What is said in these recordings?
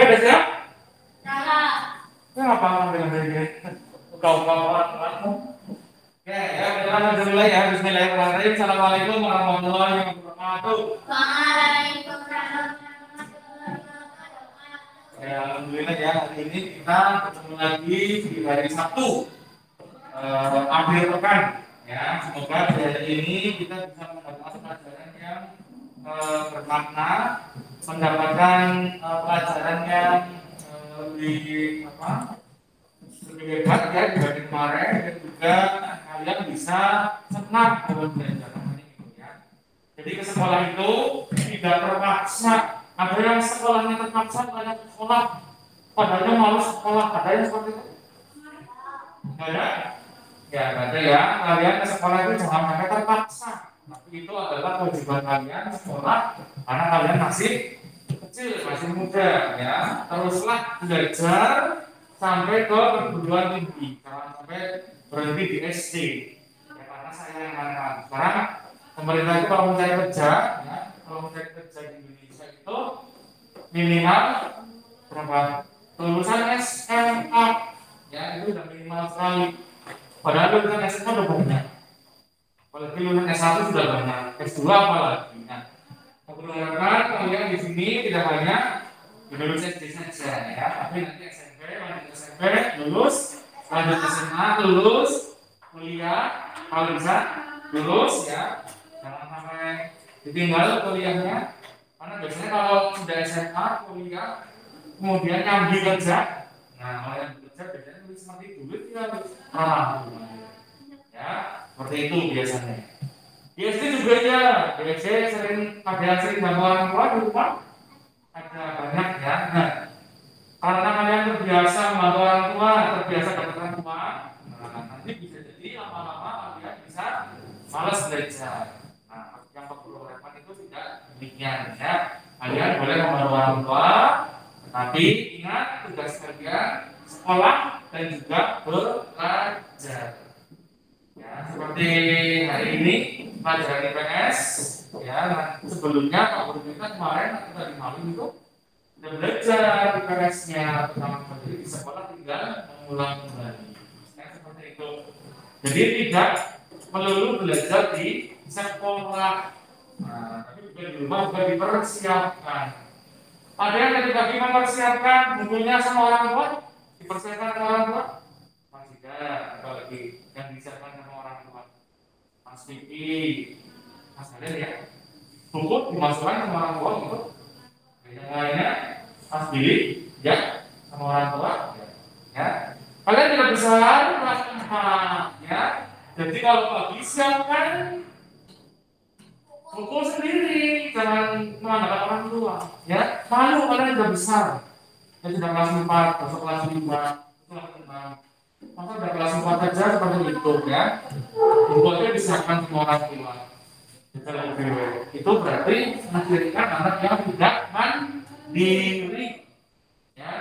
udah siap? Ya apa dengan ini? Kau. Oke, ya kita lanjut mulai ya. Bismillahirrahmanirrahim. Assalamualaikum warahmatullahi wabarakatuh. Ya, alhamdulillah ya, hari ini kita ketemu lagi di hari Sabtu akhir pekan. Ya, semoga di hari ini kita bisa mendapatkan pelajaran yang bermakna, mendapatkan pelajaran yang lebih hebat ya dibanding kemarin, dan juga kalian bisa senang dalam belajar hari ini ya. Jadi ke sekolah itu tidak terpaksa. Ada yang sekolahnya terpaksa banyak sekolah, padahal malas sekolah. Ada yang seperti itu? Ada? Ya, ada ya. Kalian ke sekolah itu jangan sampai terpaksa. Tapi itu adalah kewajiban kalian sekolah karena kalian masih kecil, masih muda ya. Teruslah belajar sampai ke perguruan tinggi, jangan sampai berhenti di SD. Ya, karena saya yang mengatakan sekarang pemerintah itu kalau mencari kerja, ya, kalau mencari kerja di Indonesia itu minimal berapa? Lulusan SMA, ya itu udah minimal sekali. Padahal lulusan SMA udah banyak. Apalagi lulusan S1 sudah banyak, S2 apalagi. Nah, aku berharap kalian di sini tidak hanya di lulus SD saja ya, tapi nanti SMP lulus, lanjut SMA lulus, kuliah kalau bisa lulus ya, jangan sampai ditinggal kuliahnya. Karena biasanya kalau sudah SMA kuliah kemudian nyambi kerja, nah kalau yang bekerja biasanya seperti duit ya ya, seperti itu biasanya. Di SD juga ya, di SD sering bantu orang tua di rumah, ada banyak ya. Nah, karena kalian terbiasa membantu orang tua, terbiasa dapat orang tua, nah, nanti bisa jadi lama-lama kalian bisa malas belajar. Nah, yang perlu relevan itu tidak demikian ya. Kalian boleh membantu orang tua, tetapi ingat tugas kalian sekolah dan juga belajar. Ya, seperti hari ini pelajaran IPS ya. Nah, sebelumnya Pak Guru kita kemarin atau tadi malam itu sudah belajar IPS-nya pertama kali di sekolah, tinggal mengulang kembali. Nah, seperti itu. Jadi tidak melulu belajar di sekolah, nah, tapi juga di rumah juga dipersiapkan. Ada yang tadi mempersiapkan bukunya sama orang tua, dipersiapkan sama orang tua, masih ada apalagi yang disiapkan sama orang tua, Mas Vicky, Mas Kalian ya, buku dimasukkan sama orang tua gitu. Yang lainnya Mas Billy ya sama orang tua ya. Kalian tidak bisa ya. Jadi kalau pagi siapkan buku sendiri, jangan mengandalkan orang tua ya. Malu kalian sudah besar, ya sudah kelas 4, besok kelas 5, kelas 6. Maka udah kelas 4 saja seperti itu ya. Bukunya disiapkan sama orang tua. Itu berarti menjadikan anak yang tidak mandiri ya,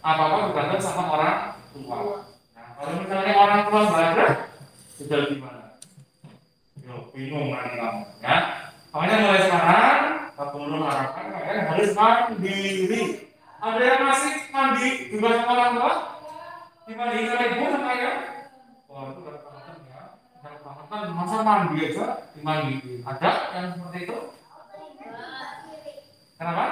apa-apa bergantung sama orang tua. Nah, kalau misalnya orang tua belajar sudah gimana? Yo, bingung nanti kamu ya. Makanya mulai sekarang Pak Guru harapkan kalian harus mandiri. Ada yang masih mandi juga sama orang tua? Dibanding sama ibu sama ayah? Wah, itu udah banget ya. Udah banget, masa mandi aja dimandi. Ada yang seperti itu? Kenapa?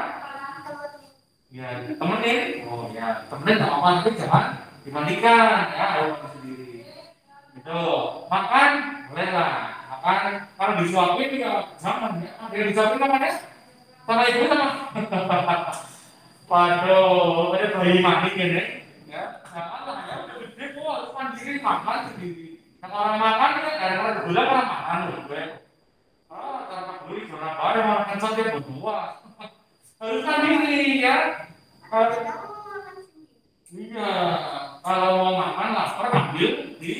Ya, temenin. Oh ya, temenin nggak apa-apa, tapi jangan dimandikan ya, harus sendiri. Gitu. Makan boleh lah. Makan kalau disuapin juga jangan ya. Dia disuapin namanya sama ibu sama. Waduh, ada bayi mandi gini ya. Jangan lah ya. Dia kok harus mandiri makan sendiri. Yang orang makan kan kadang-kadang gula orang makan loh gue. Tanpa beli orang baru makan saja berdua. Harus mandiri ya. Iya, kalau mau makan lapar ambil di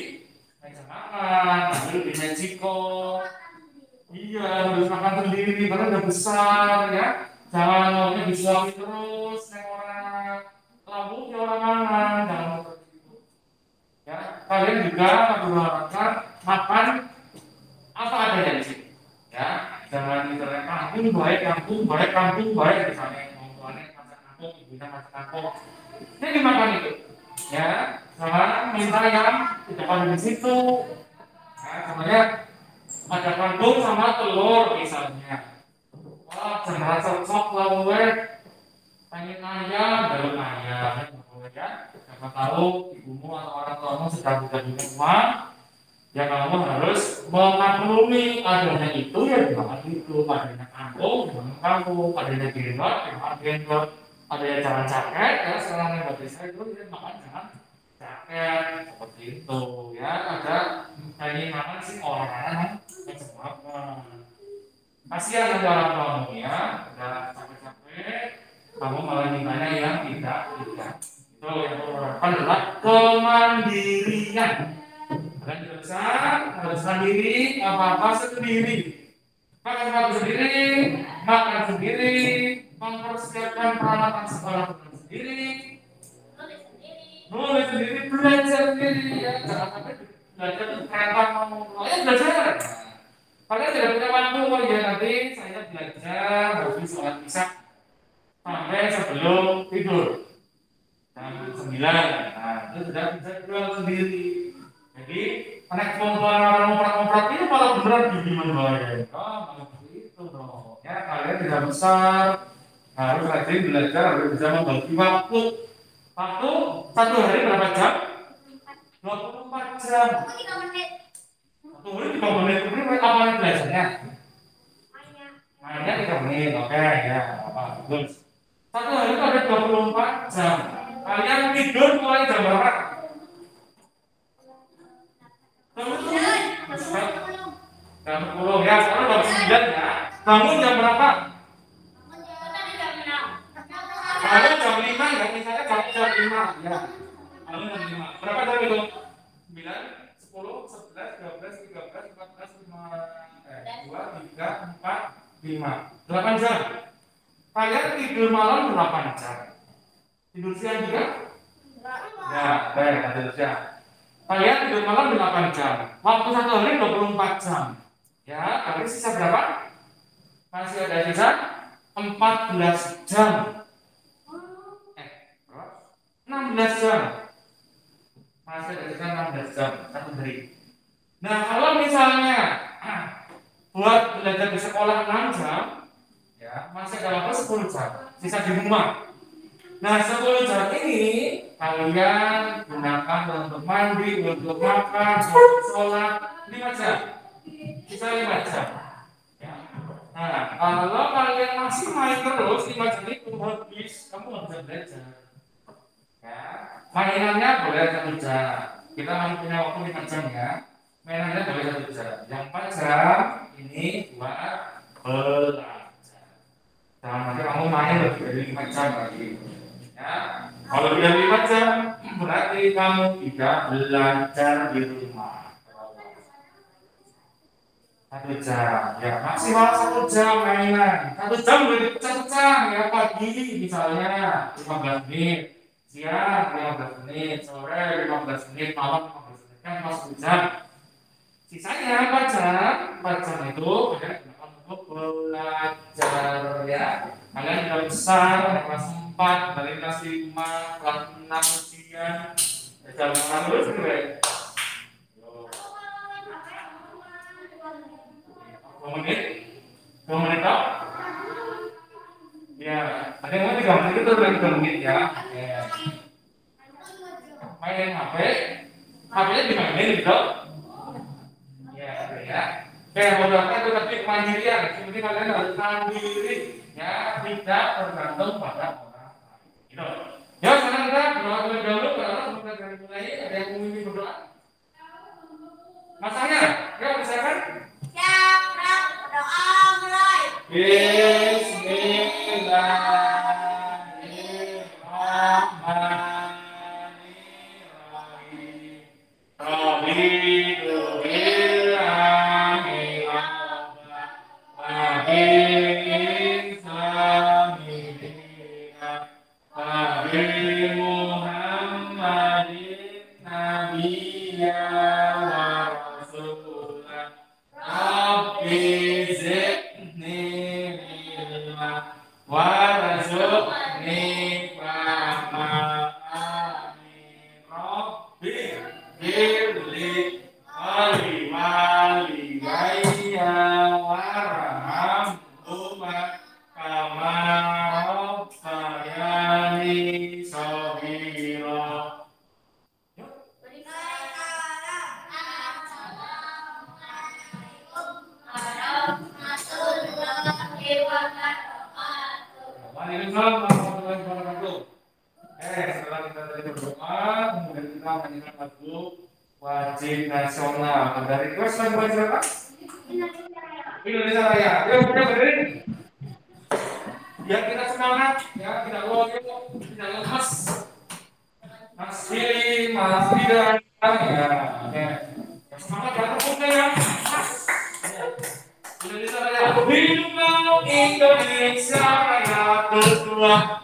meja makan, ambil di Meksiko. Iya, harus makan sendiri karena udah besar ya. Jangan maunya disuapin terus kayak orang lambungnya orang makan, jangan seperti itu. Ya, kalian juga mengharapkan makan apa adanya di sini. Ya, jangan misalnya kampung baik misalnya orang tuanya masak kampung kita masak kampung. Ini dimakan itu, ya. Sama minta yang tidak ada di situ. Nah, sebenarnya ada kangkung sama telur misalnya. Wah, jangan cocok lah, gue. Pengen ayam, dalam ayam, ya. Siapa tahu ibumu atau orang tuamu sedang tidak punya uang, ya kamu harus memaklumi adanya itu ya dimakan itu, adanya kangkung, dimakan kangkung, adanya gerindot, dimakan gerindot, adanya jangan jaket, ya sekarang yang desa itu dia makan jangan jaket seperti itu, ya ada pengen makan sih orang-orang yang semua. Kasihan nanti orang tuamu ya, udah capek-capek, kamu malah mintanya yang tidak. Itu yang pertama adalah kemandirian. Kalian besar, harus mandiri, apa-apa sendiri. Makan sepatu sendiri, makan sendiri, mempersiapkan peralatan sekolah sendiri, nulis sendiri, belajar sendiri. Ya, jangan sampai belajar kereta mau belajar. Kalian tidak punya waktu, oh ya nanti saya belajar habis sholat isya sampai sebelum tidur jam 9. Nah, itu sudah bisa jual sendiri. Jadi anak orang ngomprak itu malah beneran bimbingan bayar. Oh, malah begitu dong. Ya kalian tidak besar, harus rajin belajar, harus bisa membagi waktu. Waktu satu hari berapa jam? 24 jam. 1 hari 3 menit. Kemudian apa yang belajarnya? Mainnya 3 menit, oke ya, apa bagus. 1 hari itu ada 24 jam. Kalian tidur mulai jam berapa? Jam 10 ya, sekarang jam 9 ya. Bangun jam berapa? Bangun jam 5 ya, misalnya jam 5 ya. Bangun jam 5. Berapa jam itu? 9, 10, 11, 12, 13, 14, 2, 3, 4, 5. 8 jam. Kalian tidur malam 8 jam. Tidur siang juga? Ya, baik, tidur siang. Kalian tidur malam 8 jam. Waktu 1 hari 24 jam. Ya, kalian sisa berapa? Masih ada sisa 14 jam. 16 jam. Masih ada sisa 16 jam 1 hari. Nah, kalau misalnya buat belajar di sekolah 6 jam, ya, masih ada waktu 10 jam. Sisa di rumah. Nah, 10 jam ini kalian gunakan untuk mandi, untuk makan, untuk sholat 5 jam. Bisa 5 jam. Ya. Nah, kalau kalian masih main terus 5 jam itu habis, kamu nggak bisa belajar. Ya. Mainannya boleh 1 jam. Kita masih punya waktu 5 jam ya. Mainannya boleh 1 jam. Yang 4 jam ini buat belajar. Jangan nanti kamu main lebih dari 5 jam lagi. Ya, kalau lebih dari 5 jam berarti kamu tidak belajar di rumah. 1 jam, ya maksimal 1 jam mainan. 1 jam boleh dipecah-pecah ya, pagi misalnya 15 menit, siang 15 menit, sore 15 menit, malam 15 menit, kan pas 1 jam. Sisanya 4 jam, 4 jam itu kalian gunakan untuk belajar ya. Kalian sudah besar, kelas 4, dari kelas 5, kelas 6 ujian, jam 6 terus gue. 2 menit? 2 menit toh? Ya, ada yang mau 3 menit itu lagi 2 menit ya. Main HP, HP-nya dimainin gitu. Ya. Kayak modalnya itu tapi kemandirian. Jadi kalian harus mandiri, ya, tidak tergantung pada orang lain. Gitu. Ya, sekarang kita berdoa terlebih dahulu. Berdoa semoga dari mulai ada yang ingin berdoa. Masanya, ya silakan. Siap, berdoa mulai. wajib nasional. Dari request lagu siapa? Indonesia Raya. Yuk kita berdiri. Biar kita semangat, ya tidak loyo, tidak lemas. Mas Billy, Mas Bidan, ya, oke. Semangat ya, tepuknya ya. Indonesia Raya. Hiduplah Indonesia Raya tertua.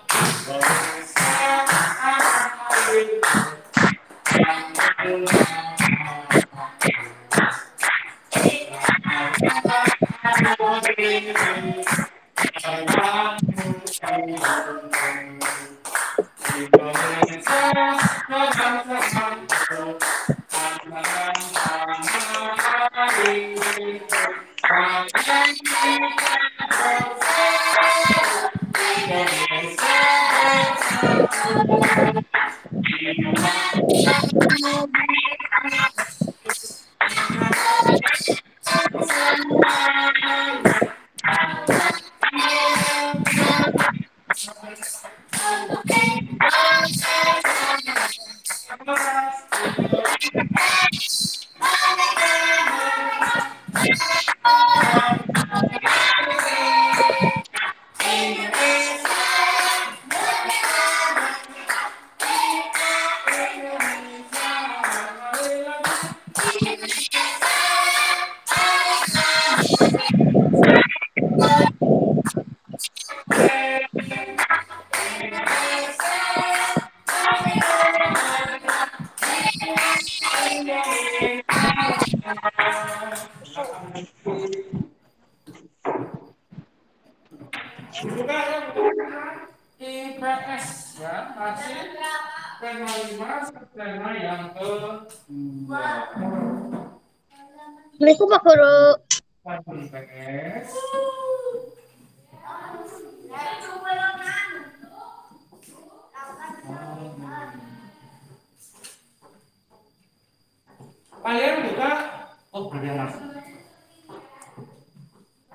IPS ya, masih tema 5 tema yang ke-2. Assalamualaikum Pak Guru. IPS. Kalian buka? Oh, belum masuk.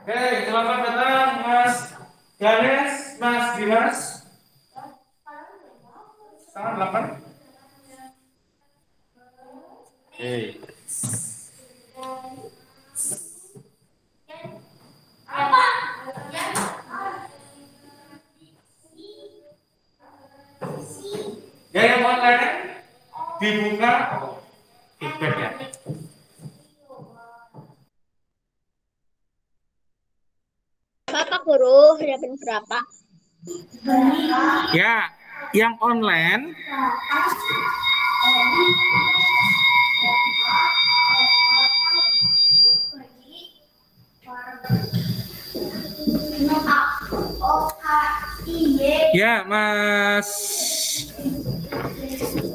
Oke, selamat datang Mas Ganes, Mas Dimas. Tanggal 8. Oke. Ya, yang online dibuka feedback ya. Pak Guru, hadapan berapa? Ya, yang online ya,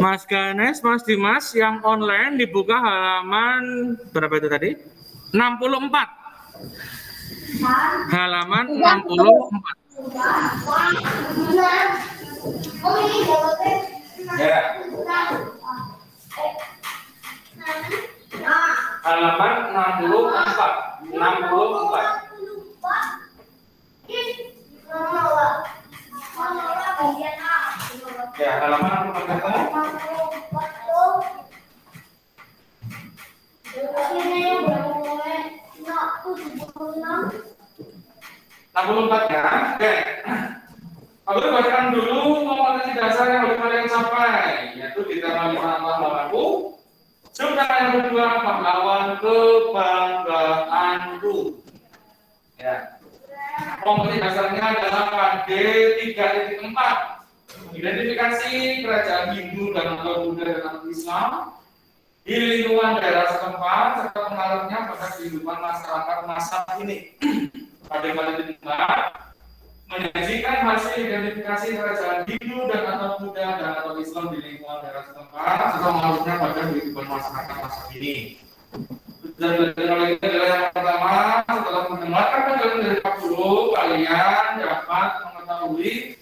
Mas Ganes, Mas Dimas, yang online dibuka halaman berapa itu tadi? 64. Halaman 64. Ya. Halaman 64. 64. Ya, halaman 64 ya. Oke. Lalu bacakan dulu kompetensi dasar yang harus kalian capai, yaitu di tema 5 Sudah yang kedua, pahlawan kebanggaanku. Ya. Kompetensi dasarnya adalah KD 3.4. Identifikasi kerajaan Hindu dan atau Buddha dan Islam di lingkungan daerah setempat serta pengaruhnya pada kehidupan masyarakat masa ini. Pada kali kedua, menyajikan hasil identifikasi kerajaan Hindu dan atau Buddha dan atau Islam di lingkungan daerah setempat serta pengaruhnya pada kehidupan masyarakat masa ini. Dan oleh itu adalah yang pertama, setelah mendengarkan penjelasan dari Pak Guru, kalian dapat mengetahui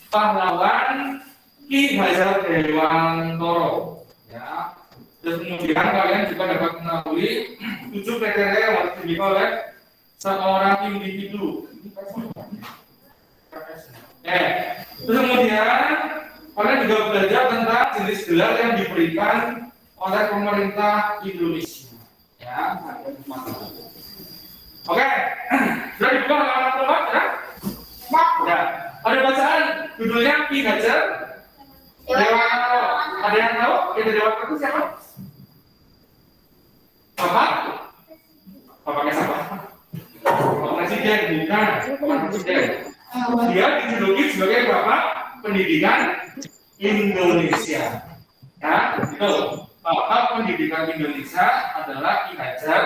pahlawan Ki Hajar Dewantoro. Ya. Terus kemudian kalian juga dapat mengetahui 7 kriteria yang harus dimiliki oleh seorang individu. Terus kemudian kalian juga belajar tentang jenis gelar yang diberikan oleh pemerintah Indonesia. Ya, oke, sudah dibuka halaman keempat ya? Ya, ada bacaan judulnya Ki Hajar Dewantara. Ada yang tahu Ki Dewantara itu siapa? Bapak? Bapaknya siapa? Bapak Presiden, bukan? Bapak Presiden. Dia dijuluki sebagai Bapak Pendidikan Indonesia. Ya, itu. Bapak Pendidikan Indonesia adalah Ki Hajar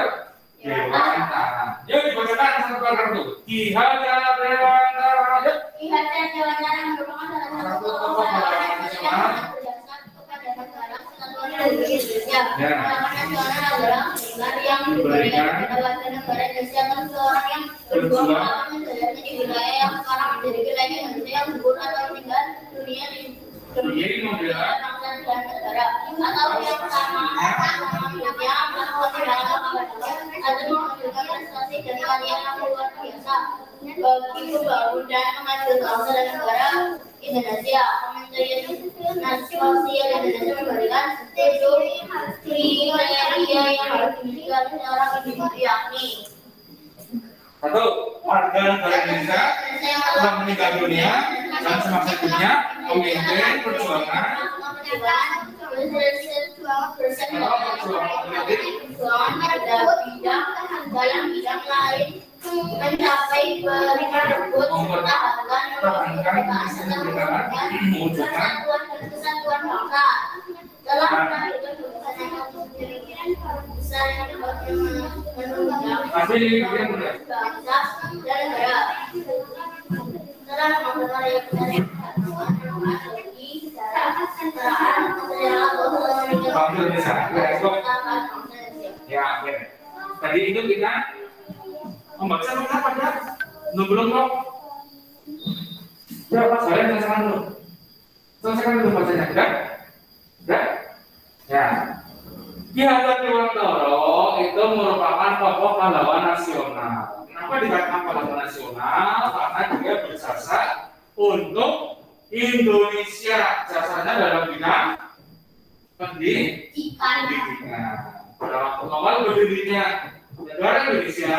Dewantara. Yuk dibacakan satu paragraf itu. Ki Hajar Dewantara. Yuk. Ki Hajar Dewantara merupakan salah satu tokoh pahlawan nasional yang berdasarkan kepada negara kesatuan Republik Indonesia. Pahlawan nasional adalah gelar yang diberikan kepada warga negara Indonesia atau seseorang yang berjuang melawan penjajahan di wilayah yang sekarang menjadi wilayah Indonesia yang gugur atau meninggal dunia di membela bangsa dan negara atau yang sama hidupnya melakukan tindakan atau menghasilkan prestasi dan karya yang luar biasa bagi pembangunan dan kemajuan bangsa dan negara Indonesia. Kementerian Sosial Indonesia memberikan 7 kriteria yang harus dimiliki oleh seorang individu, yakni satu, warga negara Indonesia telah meninggal dunia dan semasa hidupnya memimpin perjuangan dalam bidang lain mencapai tersebut mempertahankan mewujudkan kesatuan bangsa dalam melakukan pemikiran besar yang dapat menunjang bangsa dan negara dalam memperoleh ya, oke. Tadi itu kita membaca apa ya? Belum kok. Berapa kalian selesaikan dulu? Selesaikan dulu bacanya, udah? Ya. Ki Hajar Dewantara itu merupakan tokoh pahlawan nasional. Kenapa dikatakan pahlawan nasional? Karena dia berjasa untuk Indonesia. Jasanya dalam bidang pendidikan. Pada waktu awal berdirinya negara Indonesia,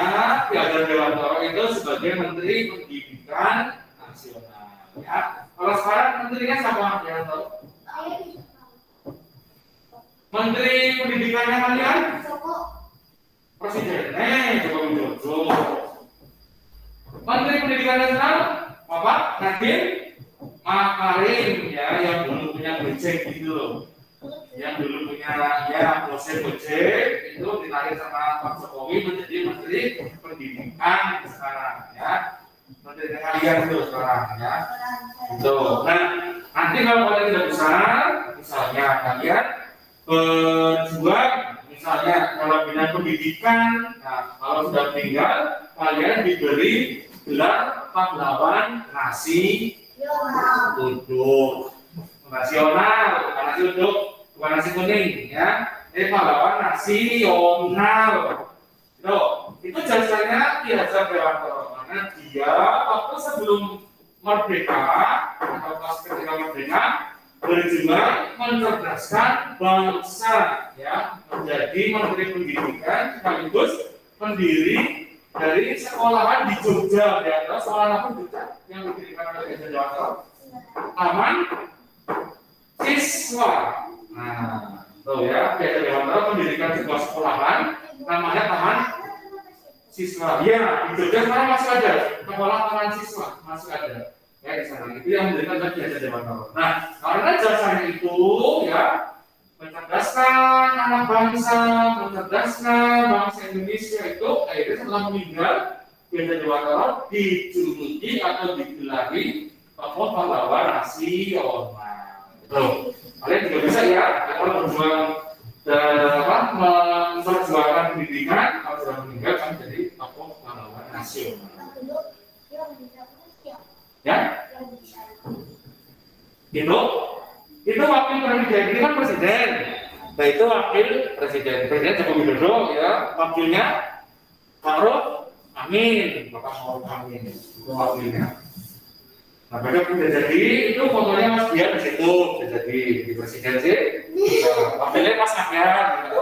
Ki Hajar Dewantara itu sebagai Menteri Pendidikan Nasional. Ya. Kalau sekarang menterinya siapa yang tahu? Menteri Pendidikannya kalian? Presiden. Joko Widodo. Menteri Pendidikan Nasional, Bapak Nadiem Makarim, ya, yang dulu punya Gojek gitu loh. Yang dulu punya ya Gojek itu ditarik sama Pak Jokowi menjadi Menteri Pendidikan sekarang, ya. Menteri kalian itu sekarang, ya. Itu. Nah, nanti kalau kalian tidak besar, misalnya kalian berjuang, misalnya dalam bidang pendidikan, nah, kalau sudah meninggal, kalian diberi gelar pahlawan nasi uduk nasional, bukan nasi uduk, bukan nasi kuning, ya. Pahlawan nasional. Itu jasanya Ki Hajar Dewantara, karena dia waktu sebelum merdeka atau pas ketika merdeka berjuang mencerdaskan bangsa, ya, menjadi Menteri Pendidikan sekaligus pendiri dari sekolahan di Jogja, ya. Terus sekolah apa Jogja yang didirikan oleh Ki Hajar Dewantara? Taman Siswa. Nah, tuh ya, Ki Hajar Dewantara mendirikan sebuah sekolahan namanya Taman Siswa. Ya, di Jogja sekarang masih ada sekolah Taman Siswa, masih ada. Ya, di sana itu yang mendirikan Ki Hajar Dewantara. Nah, karena jasanya itu, ya, mencerdaskan anak bangsa, mencerdaskan bangsa Indonesia itu, akhirnya setelah meninggal Ki Hajar Dewantara dijuluki atau digelari tokoh pahlawan nasional. Tuh, kalian juga bisa ya, kalau berjuang memperjuangkan pendidikan, kalau sudah meninggal kan jadi tokoh pahlawan nasional. Ya, itu wakil presiden, ini kan presiden. Nah, itu wakil presiden Joko Widodo, ya, wakilnya Ma'ruf Amin, Bapak Ma'ruf Amin, itu wakilnya. Nah, mereka bisa jadi itu fotonya Mas Biar di situ, bisa jadi di presiden sih. Mobilnya Mas Ahyar, gitu.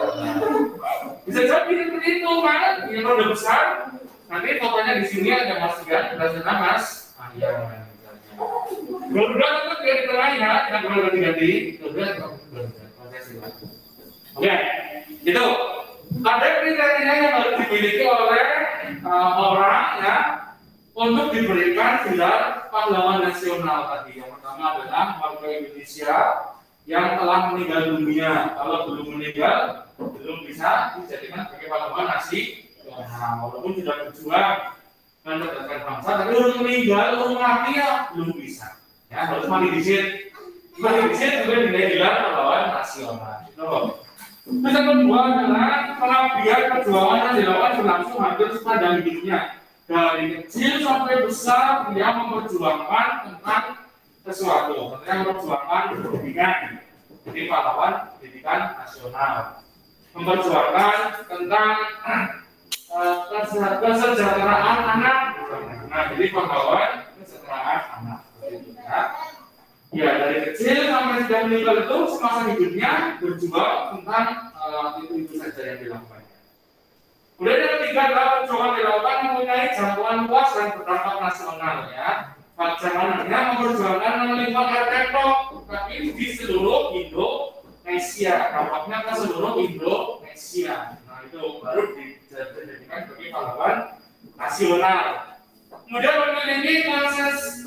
Bisa jadi seperti itu kan, yang udah besar. Nanti fotonya di sini ada Mas Biar, di sana Mas Ahyar. Berdua tetap dia di tengah ya, tidak boleh ganti-ganti. Berdua Oke, itu ada kriteria yang harus dimiliki oleh orang ya untuk diberikan gelar pahlawan nasional tadi. Yang pertama adalah warga Indonesia yang telah meninggal dunia. Kalau belum meninggal, belum bisa dijadikan sebagai pahlawan nasional. Walaupun sudah berjuang mencerdaskan bangsa, tapi belum meninggal, belum mati ya belum bisa. Ya harus mati di sini. Mati di sini juga gelar pahlawan nasional. Itu. Terus yang kedua adalah pengabdian perjuangan yang dilakukan berlangsung hampir sepanjang hidupnya. Dari kecil sampai besar dia memperjuangkan tentang sesuatu. Tentunya memperjuangkan pendidikan. Jadi pahlawan pendidikan nasional. Memperjuangkan tentang kesejahteraan anak. Nah, jadi pahlawan kesejahteraan anak. Ya, dari kecil sampai sudah meninggal itu semasa hidupnya berjuang tentang itu saja yang dilakukan. Kemudian yang ketiga adalah perjuangan dilakukan mempunyai jangkauan luas dan berdampak nasional ya. Jangan hanya memperjuangkan lingkungan RT tapi di seluruh Indonesia, dampaknya ke seluruh Indonesia. Nah itu baru dijadikan sebagai pahlawan nasional. Kemudian memiliki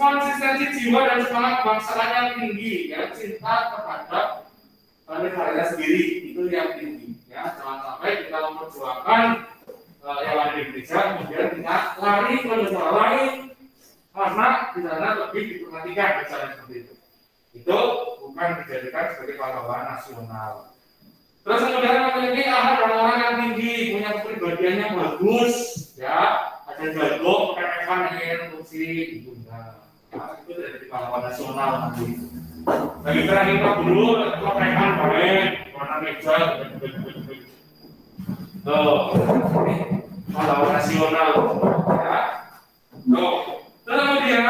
konsistensi jiwa dan semangat kebangsaan yang tinggi, ya cinta terhadap negaranya sendiri itu yang tinggi. Ya jangan sampai kita memperjuangkan yang ada di Indonesia kemudian kita lari ke negara lain karena di sana lebih diperhatikan misalnya seperti itu. Itu bukan dijadikan sebagai pahlawan nasional. Terus kemudian memiliki akhlak dan orang yang tinggi, punya kepribadian yang bagus, ya. Ada jago, pakai yang fungsi itu enggak. Nah, itu dari pahlawan nasional nanti. Bagi terakhir kita dulu, pakai baik, warna meja, tuh, pahlawan nasional, ya. Tuh, terus kemudian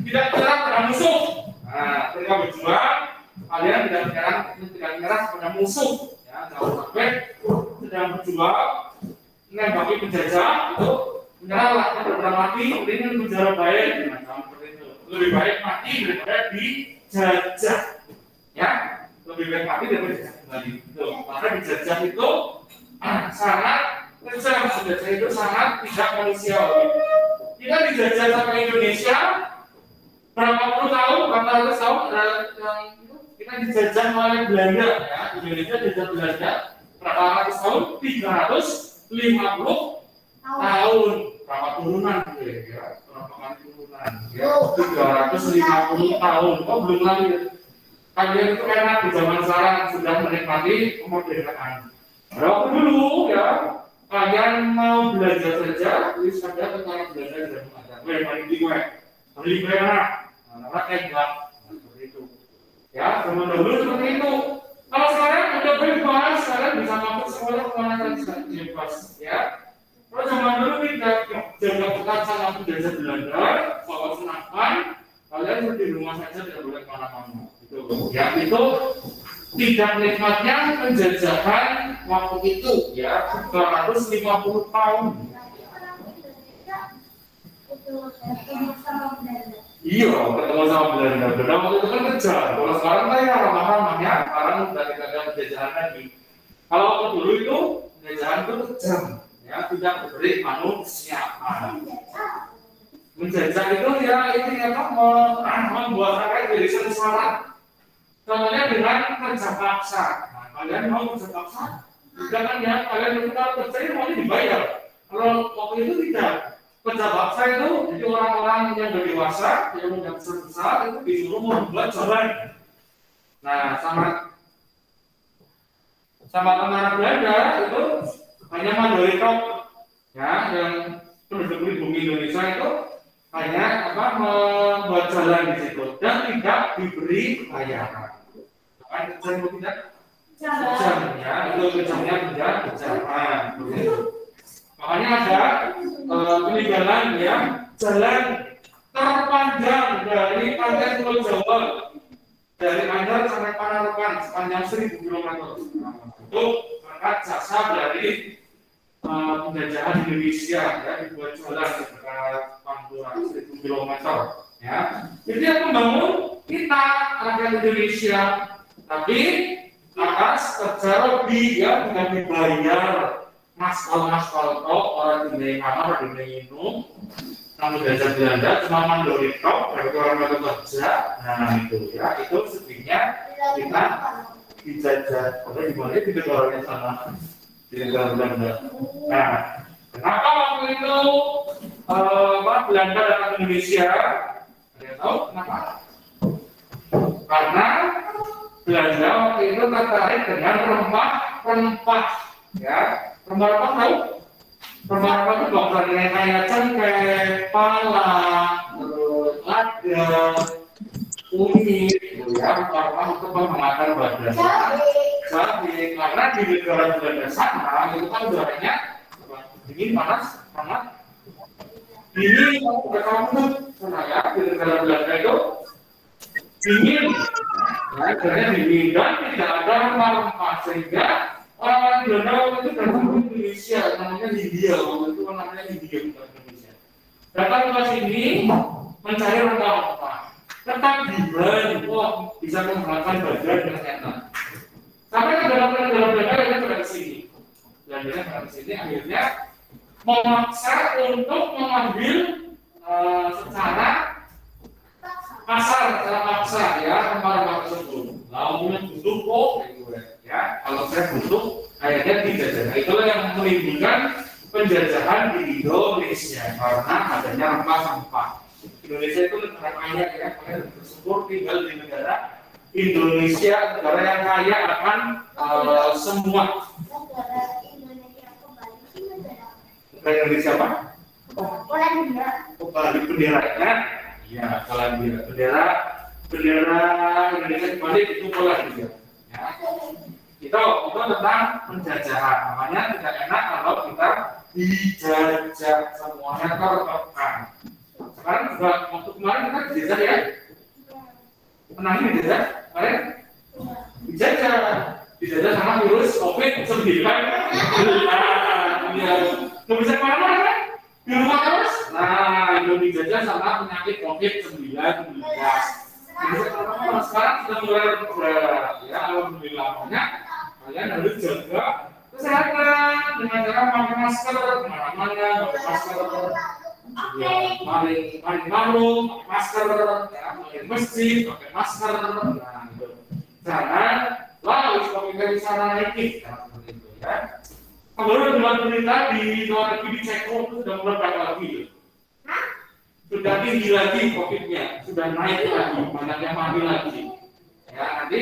tidak menyerah pada musuh. Nah, ketika berjuang, kalian tidak menyerah pada musuh, ya. Jangan sampai sedang berjuang, menembaki penjajah itu. Menyerahlah daripada mati, ini penjara baik, nah, seperti itu. Lebih baik mati daripada dijajah, ya. Lebih baik mati daripada dijajah kembali. Itu karena dijajah itu sangat dijajah itu sangat tidak manusiawi. Kita dijajah sama Indonesia berapa puluh tahun, berapa ratus tahun, kita dijajah oleh Belanda, ya. Indonesia dijajah Belanda berapa ratus tahun? 350 tahun. Berapa turunan gitu ya, berapa kali turunan ya, 350 tahun, kok belum lahir. Kalian itu enak di zaman sekarang sudah menikmati kemerdekaan. Waktu dulu ya, kalian mau belajar saja, tulis saja tentang Belanda dan ada. Beli gue enak, rakyat enggak, seperti itu. Ya, zaman dulu seperti itu. Kalau sekarang udah bebas, kalian bisa masuk sekolah kemana saja bebas, ya. Kalau zaman dulu tidak jaga ketat sama penjajah Belanda, bawa senapan, kalian di rumah saja tidak boleh kemana-mana. Itu, ya itu tidak nikmatnya penjajahan waktu itu, ya 350 tahun. Iya, ketemu sama Belanda. Belanda waktu itu kan kejar. Kalau sekarang kan ya ramah-ramahnya, sekarang udah tidak ada penjajahan lagi. Kalau waktu dulu itu penjajahan itu kejam. Ya, tidak diberi manusia. Menjajah itu ya ini apa membuat rakyat jadi sengsara. Contohnya dengan kerja paksa. Nah, kalian mau kerja paksa? Tidak kan ya, kalian kita kerja ini mau dibayar. Kalau waktu itu tidak. Kerja paksa itu jadi orang-orang yang dewasa, yang sudah besar-besar itu disuruh membuat jalan. Nah, sama tentara Belanda itu hanya mayoritas ya yang penduduk bumi Indonesia itu hanya membuat jalan di situ dan tidak diberi bayaran. Kan kejam itu tidak? Kejam ya, itu kejamnya penjara. Makanya ada peninggalan ya jalan terpanjang dari pantai Pulau Jawa, dari Anyer sampai Panarakan sepanjang 1000 km. Itu berkat jasa dari penjajahan Indonesia, ya, dibuat jalan sekitar Pantura 1000 km, ya. Jadi yang membangun kita rakyat Indonesia, tapi atas kerja lebih, ya, dengan dibayar maskal tok, orang dunia kamar, dunia minum, namun jajah Belanda cuma mandori tok, bagi orang yang kerja. Nah itu, ya, itu sebetulnya kita dijajah, atau dimana di negara yang sama, di negara Belanda. Nah, kenapa waktu itu Belanda datang ke Indonesia? Ada tahu kenapa? Karena Belanda waktu itu tertarik dengan rempah-rempah, ya. Rempah-rempah tahu? Rempah-rempah itu bukan kayak cengkeh, pala, terus lada, kunyit, gitu ya. Rempah-rempah untuk menghangatkan badan. Jadi karena di negara Belanda sana itu kan udaranya dingin, panas, hangat. Dingin, udah kamu sana, ya, di negara Belanda itu dingin. Nah, akhirnya dingin dan tidak ada rempah-rempah, sehingga orang-orang Belanda itu datang ke Indonesia, namanya Hindia, waktu itu namanya Hindia, bukan Indonesia. Datang ke sini mencari rempah-rempah. Tetap diban, bisa menghangatkan badan dengan enak. Sampai negara-negara Belanda yang ke sini, Belanda ke sini akhirnya memaksa untuk mengambil secara secara paksa, ya, rempah-rempah tersebut. Lalu butuh kok, ya, kalau saya butuh, akhirnya dijajah. Nah, itulah yang menimbulkan penjajahan di Indonesia karena adanya rempah-rempah. Indonesia itu negara kaya, ya, kaya bersyukur tinggal di negara Indonesia, negara yang kaya akan semua. Negara Indonesia apa? Balik benderanya, ya, kalau bendera Indonesia dibalik itu Polandia. Ya. Itu tentang penjajahan. Makanya tidak enak kalau kita dijajah, semuanya tertekan. Sekarang juga waktu kemarin kita dijajah, ya. Menangin dijajah kemarin, dijajah sama virus COVID-19. Ya, nggak bisa kemana-mana kan? Di rumah terus. Nah, itu dijajah sama penyakit COVID-19. Sekarang sudah mulai bergerak, ya, alhamdulillah. Makanya kalian harus jaga kesehatan dengan cara pakai masker kemana-mana, pakai masker, ya, maling pakai masker, ya, maling masjid pakai masker. Nah, itu jangan lalu sebagai cara negatif, seperti itu, ya. Kalau bulan berita di luar negeri di Ceko itu sudah mulai naik lagi, sudah tinggi lagi COVID-nya, sudah naik lagi, banyak yang mati lagi. Ya, nanti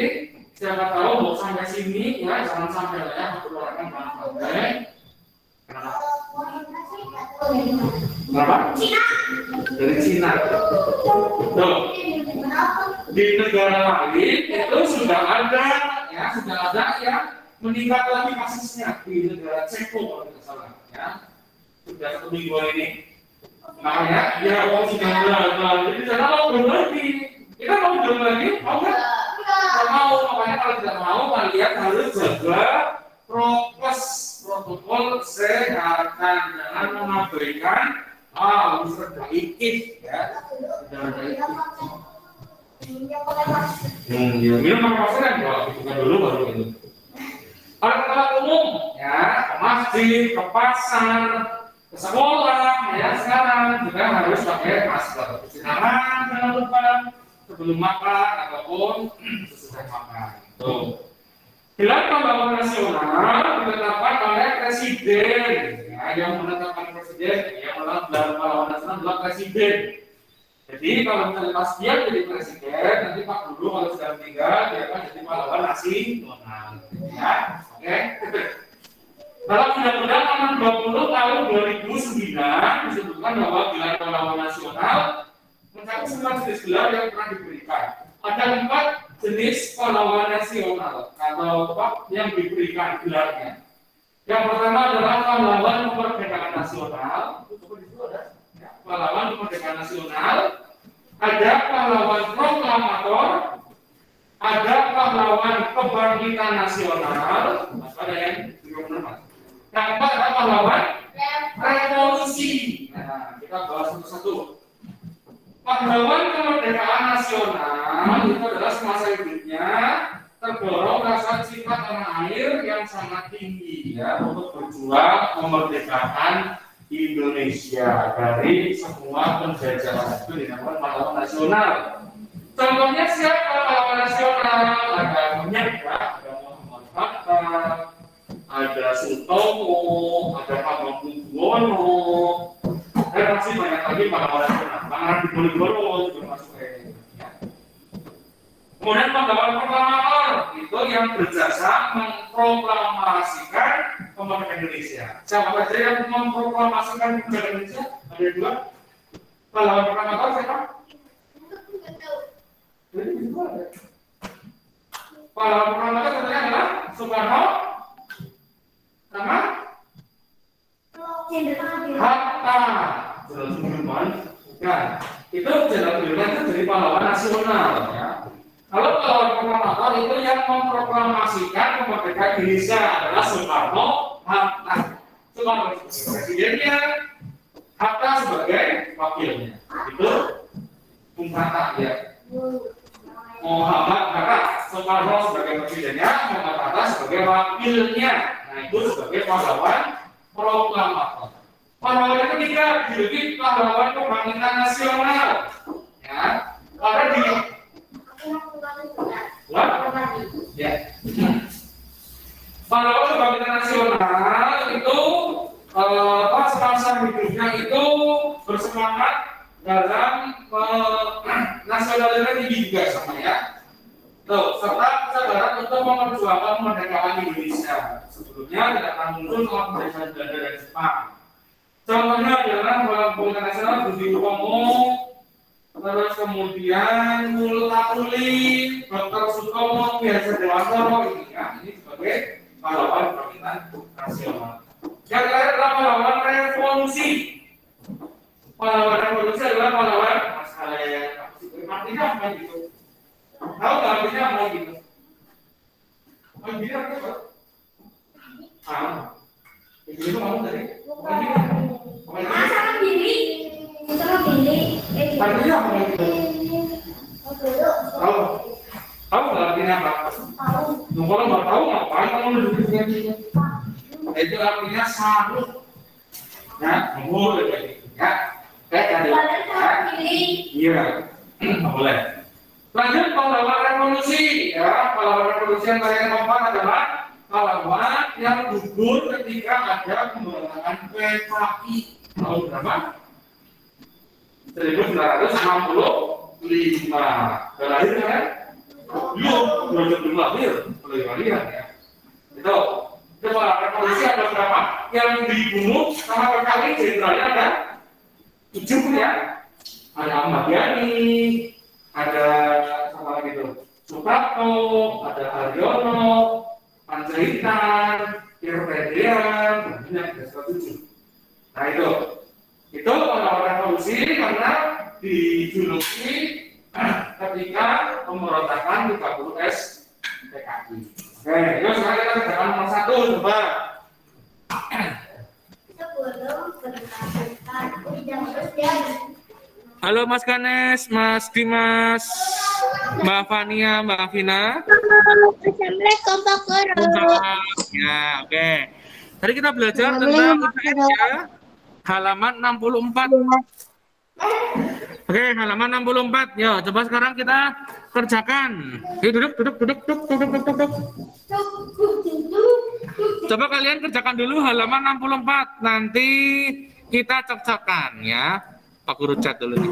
siapa tahu mau sampai sini, ya, jangan sampai lah, ya, mengeluarkan jangan sampai. Kenapa? Dari Cina. Tuh, di negara lain itu sudah ada, ya, meningkat lagi kasusnya di negara Ceko kalau tidak salah, ya, sudah 1 minggu ini. Makanya ya kalau sudah mulai, jadi jangan mau berhenti. Kita mau berhenti, mau nggak? Tidak mau. Makanya kalau tidak mau, kalian harus jaga protokol kesehatan, jangan mengabaikan sudah ikut, ya, sudah ikut. Ya, minum pakai masker kan, kalau bukan dulu baru itu. Kalau ke tempat umum, ya, ke masjid, ke pasar, ke sekolah, ya, sekarang juga harus pakai masker. Cuci tangan jangan lupa sebelum makan ataupun sesudah makan. Tuh. Gelar Pahlawan Nasional ditetapkan oleh Presiden. Ya, yang menetapkan Presiden, yang menetapkan Gelar Pahlawan Nasional adalah Presiden. Jadi kalau misalnya pas dia jadi Presiden, nanti Pak Guru kalau sudah meninggal, dia akan jadi pahlawan nasional. Ya, oke. Dalam Undang-Undang Nomor 20 Tahun 2009 disebutkan bahwa gelar pahlawan nasional mencakup semua jenis gelar yang pernah diberikan. Ada 4 jenis pahlawan nasional atau apa yang diberikan gelarnya. Yang pertama adalah pahlawan kemerdekaan nasional. Itu ada, ya, pahlawan kemerdekaan nasional. Ada pahlawan proklamator, ada pahlawan kebangkitan nasional, ada yang belum. Yang keempat adalah pahlawan revolusi. Nah, kita bahas satu-satu. Pahlawan kemerdekaan nasional itu adalah semasa hidupnya terdorong rasa cinta tanah air yang sangat tinggi ya untuk berjuang memerdekakan Indonesia dari semua penjajahan. Itu dinamakan pahlawan nasional. Contohnya siapa pahlawan nasional? Ada banyak ya, ada Muhammad Hatta, ada Sutomo, ada Hamengkubuwono, dan masih banyak lagi pahlawan nasional. Pangeran Diponegoro juga masuk ya. Kemudian pahlawan proklamator itu yang berjasa memproklamasikan kemerdekaan Indonesia. Siapa saja yang memproklamasikan kemerdekaan Indonesia? Ada dua. Pahlawan proklamator siapa? Pahlawan proklamator contohnya adalah Soekarno sama Hatta. Jenderal Sudirman bukan. Itu Jenderal Sudirman itu dari pahlawan nasional ya. Kalau pahlawan proklamator itu yang memproklamasikan kemerdekaan Indonesia adalah Soekarno Hatta. Soekarno sebagai presidennya, Hatta sebagai wakilnya. Itu Bung Hatta ya. Muhammad Hatta, Soekarno sebagai presidennya, Muhammad Hatta sebagai wakilnya. Nah itu sebagai pahlawan proklamator. Pahlawan ketiga jadi pahlawan kebangkitan nasional. Ya, karena di ya. Pahlawan kebangkitan nasional itu semasa hidupnya itu bersemangat dalam nasionalisme tinggi juga sama ya. Tuh, serta kesadaran untuk memperjuangkan kemerdekaan Indonesia. Sebelumnya tidak akan muncul soal kemerdekaan Belanda dan Jepang. Contohnya adalah dalam kebangkitan nasional Budi Utomo, terus kemudian Multatuli, Dr. Sutomo, Biasa Dewantoro ini ya, ini sebagai pahlawan kebangkitan nasional. Yang terakhir adalah pahlawan revolusi. Pahlawan revolusi adalah pahlawan artinya apa gitu? Tahu nggak artinya apa gitu? Artinya apa? Itu kamu tadi? Sama Billy. Artinya apa gitu? Tahu? Tahu nggak artinya apa? Tahu. Kalau nggak tahu ngapain kamu duduk di sini? Itu artinya salut. Nah, boleh kayak gitu ya. Kayak tadi. Iya, nggak boleh. Lanjut pahlawan revolusi ya. Pahlawan revolusi yang paling keempat adalah pahlawan yang gugur ketika ada pemberontakan PKI tahun berapa? 1965. Lahir kan? Belum lahir, belum lahir ya. Itu pahlawan revolusi ada berapa? Yang dibunuh sama PKI jenderalnya ada 7 ya. Ada Ahmad Yani, ada apa lagi itu? Soekarno, ada Haryono, Panjaitan, Irfan, banyak ada 7. Nah itu pahlawan revolusi karena dijuluki ketika pemberontakan 30 PKI. Oke, yuk sekarang kita kerjakan nomor 1 coba. Halo Mas Ganes, Mas Dimas, Mbak Fania, Mbak Vina. Assalamualaikum Pak Guru. Ya, oke. Tadi kita belajar tentang IPS halaman 64. Oke, halaman 64. Yo, coba sekarang kita kerjakan. Yuk, duduk. Coba kalian kerjakan dulu halaman 64. Nanti kita cocokkan ya. Pak Guru cat dulu nih.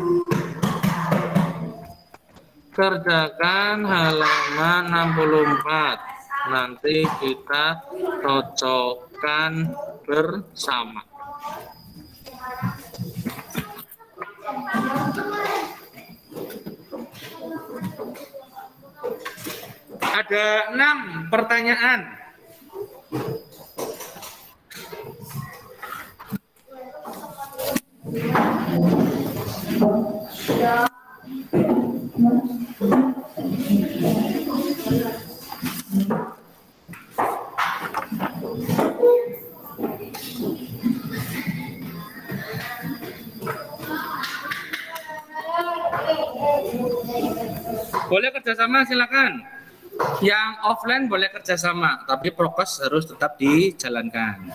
Kerjakan halaman 64. Nanti kita cocokkan bersama. Ada 6 pertanyaan. Boleh kerjasama silakan. Yang offline boleh kerjasama, tapi prokes harus tetap dijalankan.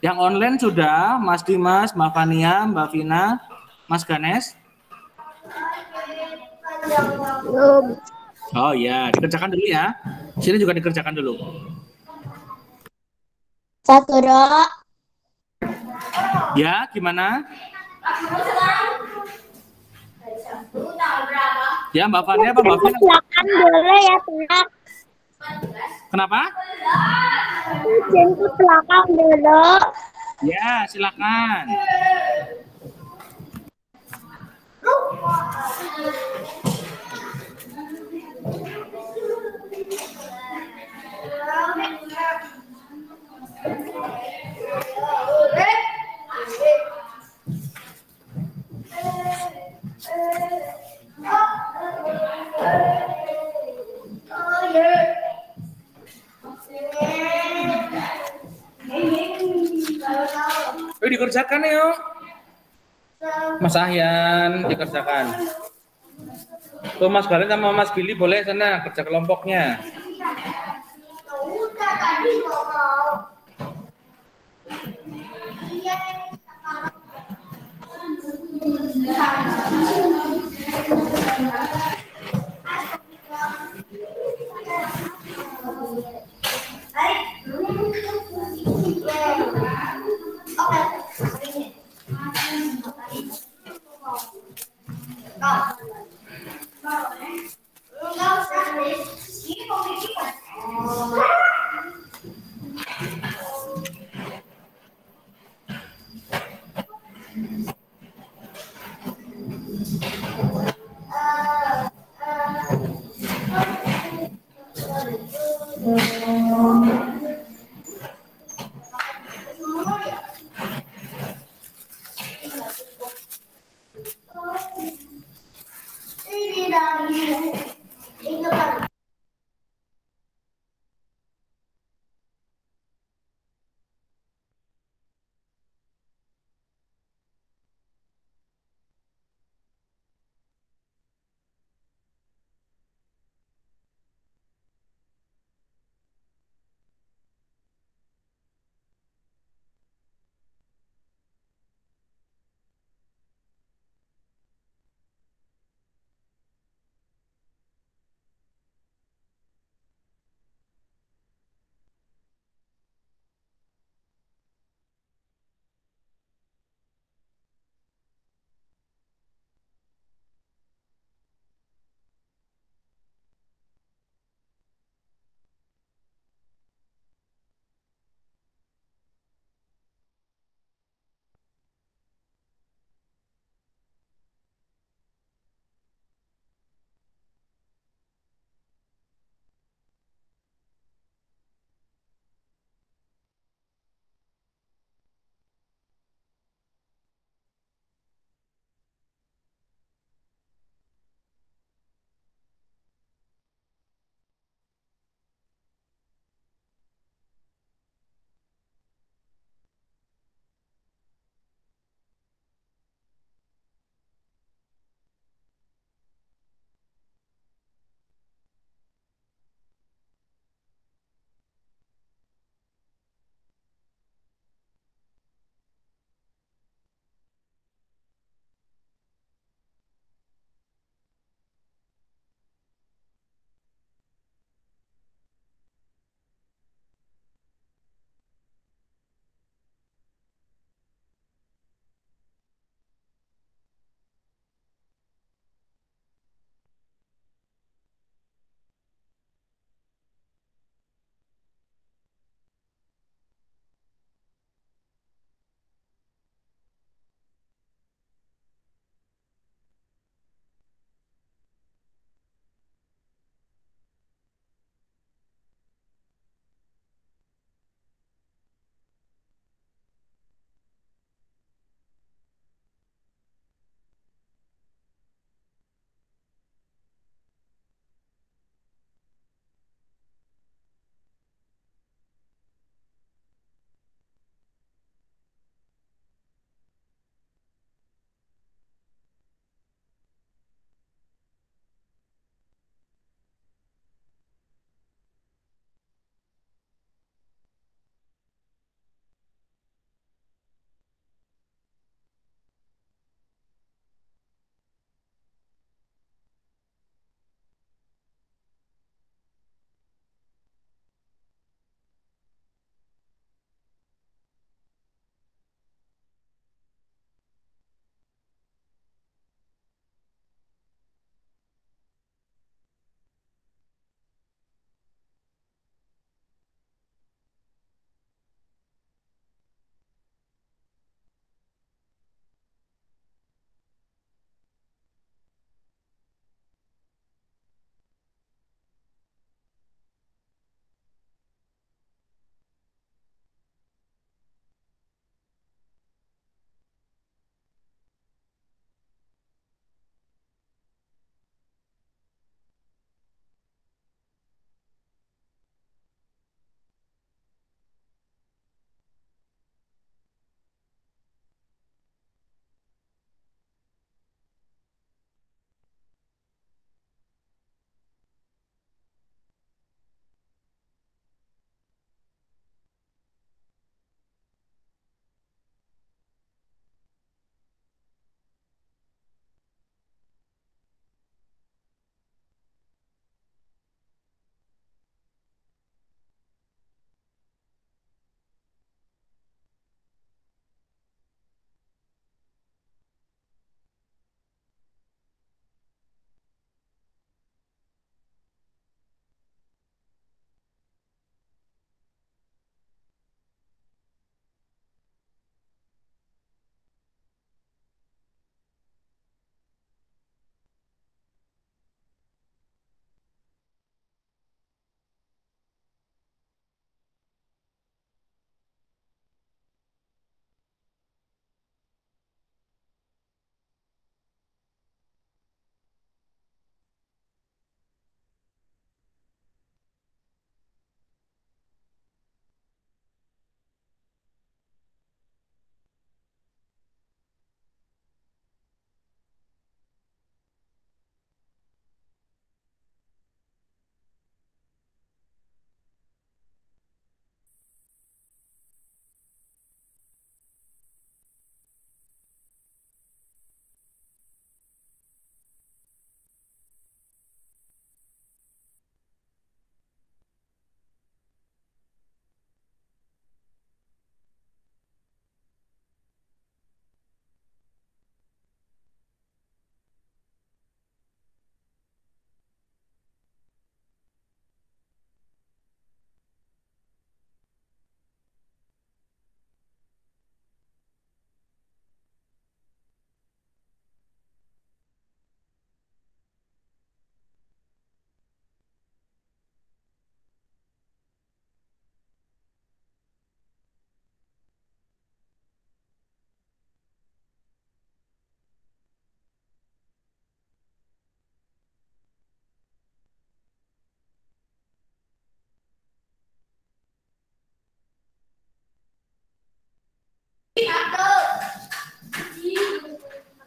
Yang online sudah, Mas Dimas, Mbak Fania, Mbak Vina, Mas Ganes. Belum. Oh ya, dikerjakan dulu ya. Sini juga dikerjakan dulu. Satu, Dok. Ya, gimana? Ya, Mbak Fania apa Mbak Vina? Silakan dulu ya, Pak. Kenapa? Izin ke belakang dulu. Ya, silakan. Dikerjakan yuk. Mas Ahyan, dikerjakan. Tuh Mas Galen sama Mas Billy boleh sana kerja kelompoknya.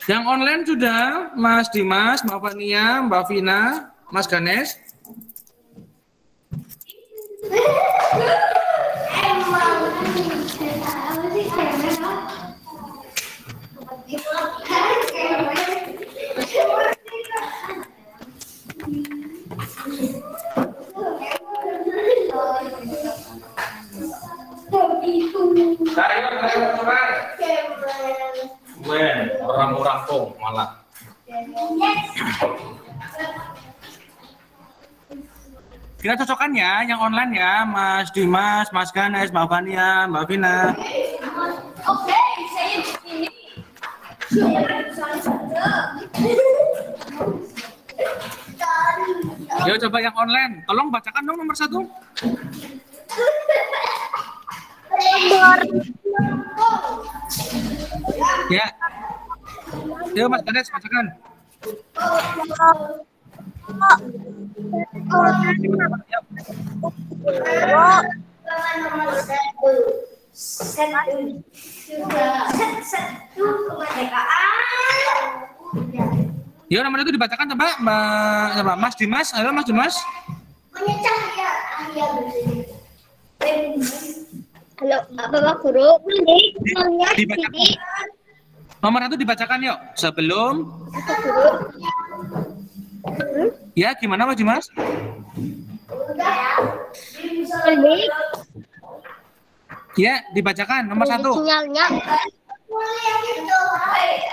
Yang online sudah, Mas Dimas, Mbak Fania, Mbak Vina, Mas Ganes. Orang-orang kok malah. Kita cocokkan ya, yang online ya, Mas Dimas, Mas Ganes, Mbak Fania, Mbak Vina. Oke, saya di sini. Yuk coba yang online, tolong bacakan dong nomor 1. Ya. Yuk Mas Ganes, bacakan. Nomor 1. Satu kemerdekaan. Yuk nomor itu dibacakan coba Mbak Mas Dimas. Halo Mas Dimas. Punya cahaya Halo, Bapak Guru. Dibacakan. Nomor 1 dibacakan yuk. Sebelum. Ya, gimana Mas Dimas? Ya, dibacakan nomor 1. Sinyalnya.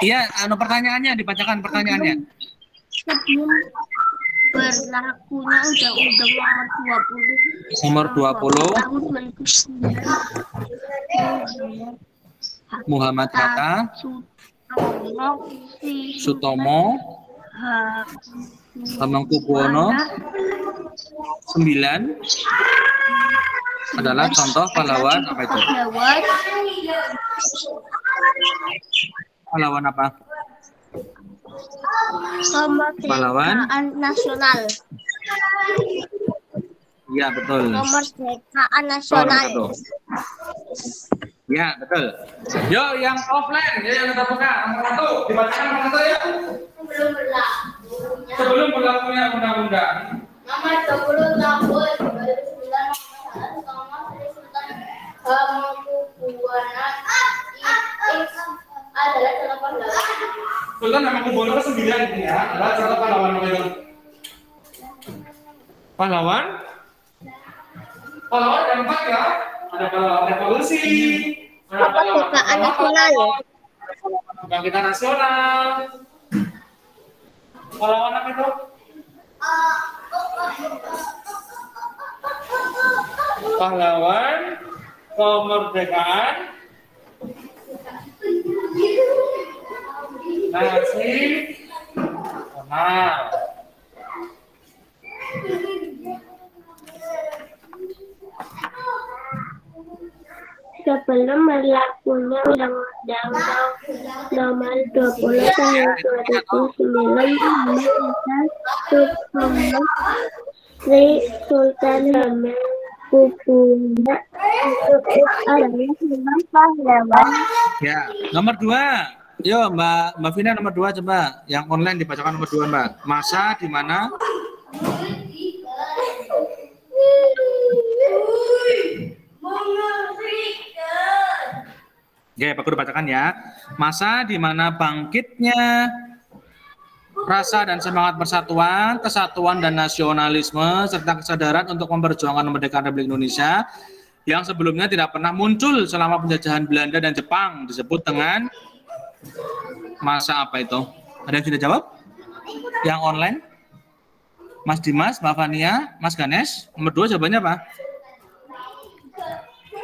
Iya, pertanyaannya dibacakan pertanyaannya. Sebelum berlakunya Undang-Undang Nomor 20 tahun 2009. Muhammad Hatta Sutomo Hamengkubuwono 9 adalah contoh pahlawan apa itu? Pahlawan apa? Kemerdekaan nasional. Iya betul. Kemerdekaan nasional. Betul. Ya betul. Yuk yang offline, ya yang tetap buka nomor 1 dibacakan nomor 1 ya. Sebelum berlakunya undang-undang. Nomor 20 tahun 2009 Hamengkubuwono adalah contoh pahlawan. Sultan Hamengkubuwono ke-9 ini ya, adalah contoh pahlawan apa itu? Pahlawan? Pahlawan ada 4 ya. Ada pahlawan revolusi, ada pahlawan nasional ya. kebangkitan nasional. Pahlawan apa itu? Pahlawan kemerdekaan nasional. Sebelum berlakunya Undang-Undang Nomor 20 Tahun 2009 tentang Sri Sultan Hamengkubuwono adalah pahlawan. Ya, nomor 2. Yo, Mbak Vina nomor 2 coba. Yang online dibacakan nomor 2, Mbak. Masa di mana? Ya, Pak Guru bacakan ya. Masa di mana bangkitnya rasa dan semangat persatuan, kesatuan dan nasionalisme serta kesadaran untuk memperjuangkan kemerdekaan Republik Indonesia yang sebelumnya tidak pernah muncul selama penjajahan Belanda dan Jepang disebut dengan masa apa itu? Ada yang sudah jawab? Yang online? Mas Dimas, Mbak Fania, Mas Ganes, nomor 2 jawabannya apa?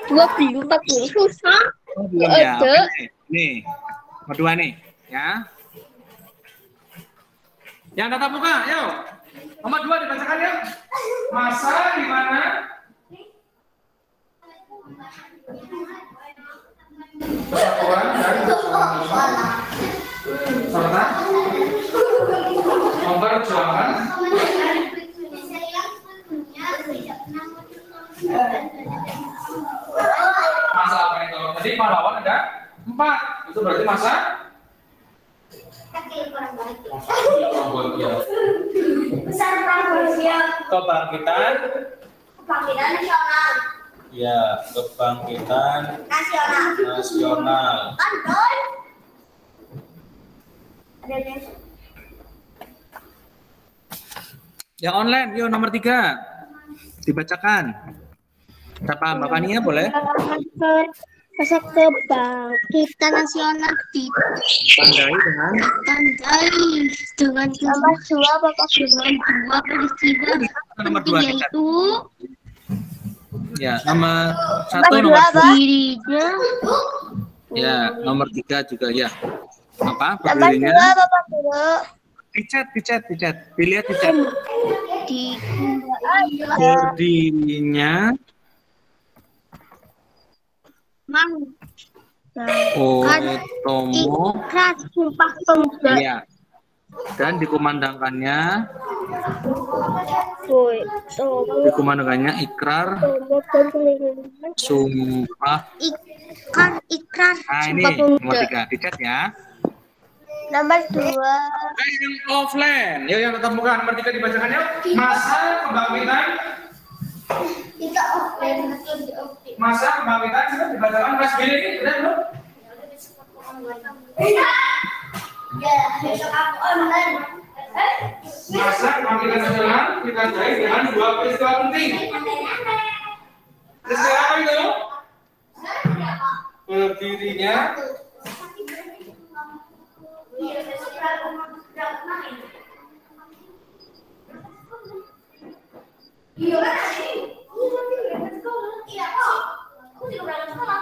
20 susah. Oh, belum ya. Oke. Nih, nomor 2 nih, ya. Yang tatap muka, yuk. Nomor 2 dibacakan yuk. Masa di mana? Persatuan dan serta memperjuangkan masa apa itu? Jadi pahlawan ada 4. Itu berarti masa Besar Prabowo. Kebangkitan. Kebangkitan nasional. Ya, kebangkitan nasional. Kan, Don? Ada yang Yang online, yuk nomor 3. Dibacakan. Siapa? Mbak Nia boleh? Masa kebangkitan nasional Tandai dengan ditandai dengan dua peristiwa nomor 2 penting, yaitu ya, nomor 1 nomor berdirinya ya, nomor 3 juga ya. Apa? nomor Berdirinya? 2 Bapak Guru Di chat. Dilihat di chat. di Berdirinya Mang Otomo Ikrar Sumpah Pemuda. ya. Dan dikumandangkannya ikrar sumpah. Ikrar Nah, ini Sumpah nomor Pemuda. 3 di chat ya. Nomor 2 Yang offline, yuk yang tetap muka nomor 3 dibacakan yuk. Masa kebangkitan. kita offline. Masa kebangkitan sudah dibacakan Mas Billy ini sudah belum? Ya, besok aku online. Masa kebangkitan nasional kita jahit dengan 2 peristiwa penting. Peristiwa apa itu? Berdirinya Iya kan? Iya kok. Aku juga berangkat sekolah.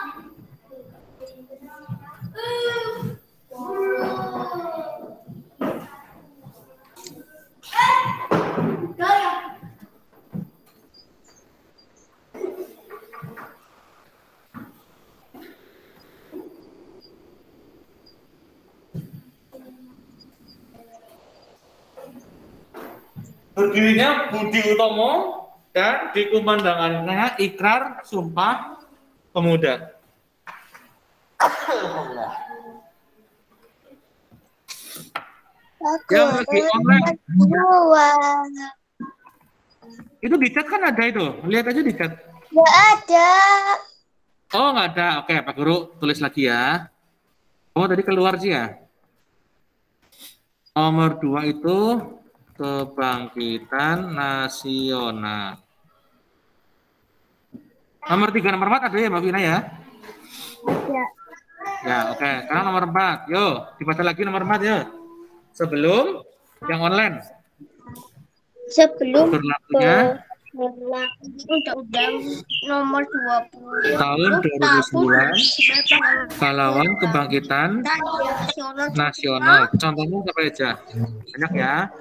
Gaya. Berdirinya Budi Utomo dan dikumandangkannya ikrar sumpah pemuda. Yang lagi online. Itu di chat kan ada itu. Lihat aja di chat. nggak ada. Oh, nggak ada. Oke, Pak Guru tulis lagi ya. Oh, tadi keluar sih ya. Nomor 2 itu kebangkitan nasional. Nomor 3, nomor 4 ada ya Mbak Vina ya? Ya. Ya, oke. Sekarang nomor 4. Yuk, dibaca lagi nomor 4 ya. Sebelum yang online. Sebelum Berlakunya Undang-Undang Nomor 20 tahun 2009 pahlawan kebangkitan nasional. Contohnya siapa aja? Banyak ya.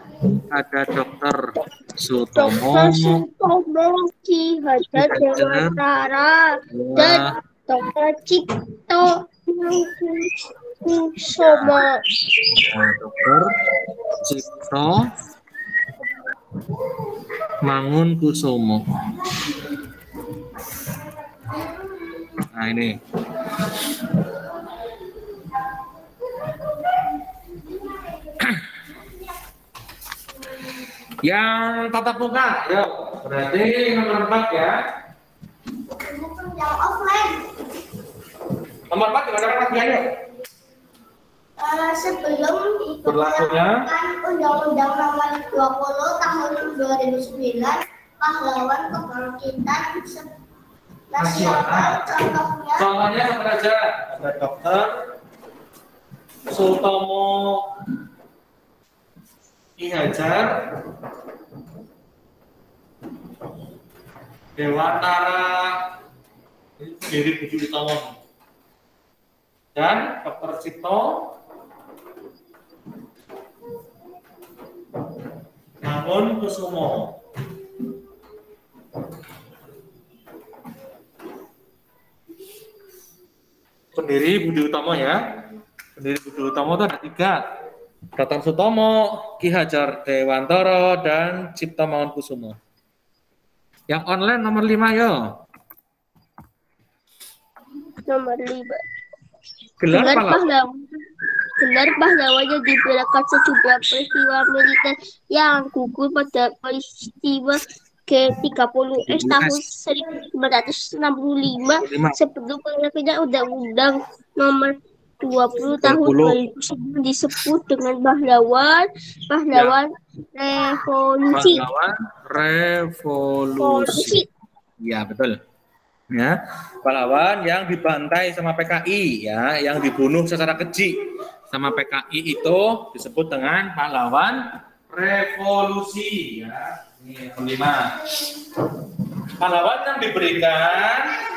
Ada Dr. Sutomo, Ki Hajar Dewantara dan Dr. Cipto Kusumo. Dr. Cipto Mangunkusumo. Nah ini. Yang tatap muka, yuk. Berarti nomor 4 ya. Yang offline. Nomor 4 dikatakan lagi ayo. Sebelum Berlakunya Undang-Undang Nomor 20 Tahun 2009 pahlawan kebangkitan nasional, contohnya apa aja? Ada Dr. Sutomo Ki Hajar Dewantara, ini dari Budi Utomo, dan Dr. Cipto Mangunkusumo. Pendiri Budi Utomo ya. Pendiri Budi Utomo itu ada 3. Dr. Sutomo, Ki Hajar Dewantara, dan Cipto Mangunkusumo. Yang online nomor 5 yo. Nomor 5 Gelar pahlawan. gelar pahlawannya diberikan sejumlah peristiwa militer yang gugur pada peristiwa G30S tahun 1965 sebelum penerbitan Undang-Undang Nomor 20 tahun 2009 disebut dengan pahlawan revolusi. Pahlawan revolusi. Ya, betul. Ya, pahlawan yang dibantai sama PKI, ya, yang dibunuh secara keji sama PKI itu disebut dengan pahlawan revolusi. Ya, ini yang kelima. Pahlawan yang diberikan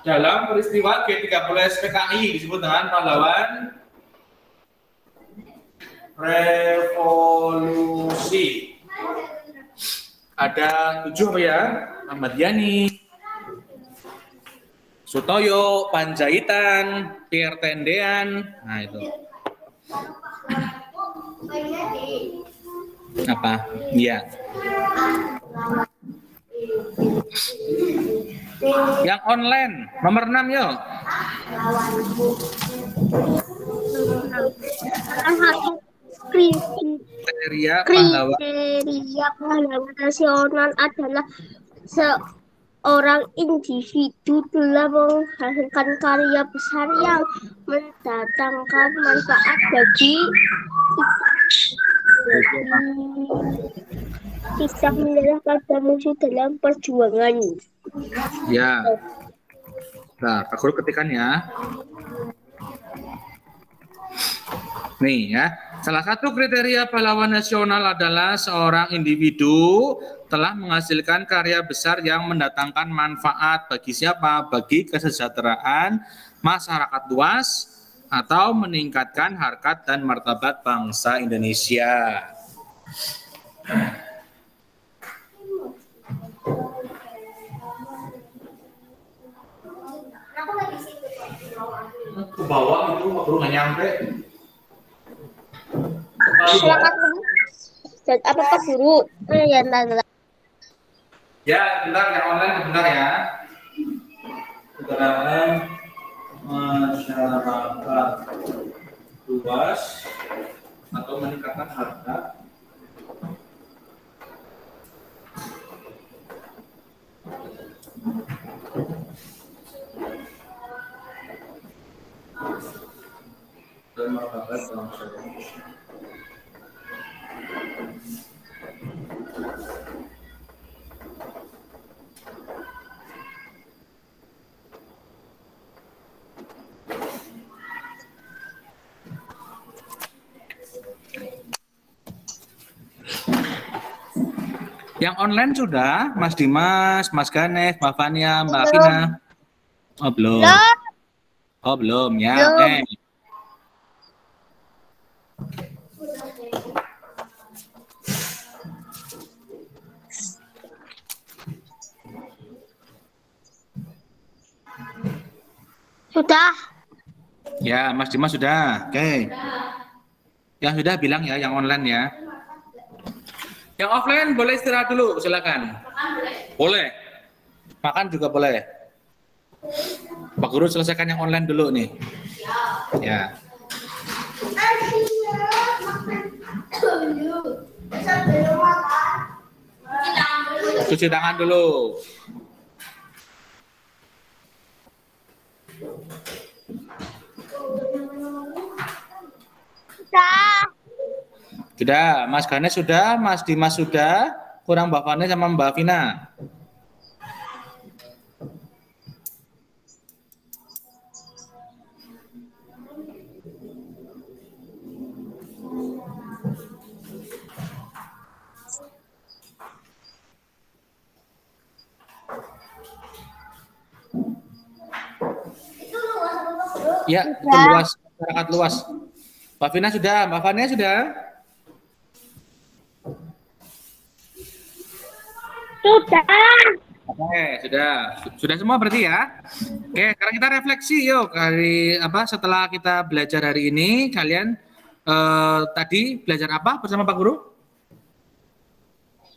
dalam peristiwa G30S PKI disebut dengan pahlawan revolusi. Ada 7 ya, Ahmad Yani, Sutoyo, Panjaitan, Pierre Tendean. Nah, itu. Apa? Iya. Yang online, nomor 6 yuk. Kriteria pahlawan nasional adalah seorang individu telah menghasilkan karya besar yang mendatangkan manfaat bagi bisa menyerahkan musuh dalam perjuangan. Ya. Nah, Pak Guru ketikan ya. Nih ya, salah satu kriteria pahlawan nasional adalah seorang individu telah menghasilkan karya besar yang mendatangkan manfaat bagi siapa? Bagi kesejahteraan masyarakat luas atau meningkatkan harkat dan martabat bangsa Indonesia. Ke bawah itu Pak Guru nggak nyampe. Silakan dan apa Pak Guru? Ya, Ya, bentar yang online bentar ya. Keterangan masyarakat luas atau meningkatkan harkat dan martabat bangsa Indonesia. Yang online sudah, Mas Dimas, Mas Ganes, Mbak Fania, Mbak Vina. Oh, belum. Oh, belum ya. Oke. Sudah. Ya, Mas Dimas sudah. Oke. Yang sudah bilang ya, yang online ya. Yang offline boleh istirahat dulu, silakan. Boleh. Makan juga boleh. Pak Guru selesaikan yang online dulu nih. Ya. Cuci tangan dulu. Sudah, Mas Ganes sudah, Mas Dimas sudah, kurang Mbak Fani sama Mbak Vina. Ya, itu luas, masyarakat luas. Mbak Vina sudah, Mbak Fania sudah? Sudah. Oke, sudah semua berarti ya. Oke, sekarang kita refleksi yuk hari apa setelah kita belajar hari ini kalian tadi belajar apa bersama Pak Guru?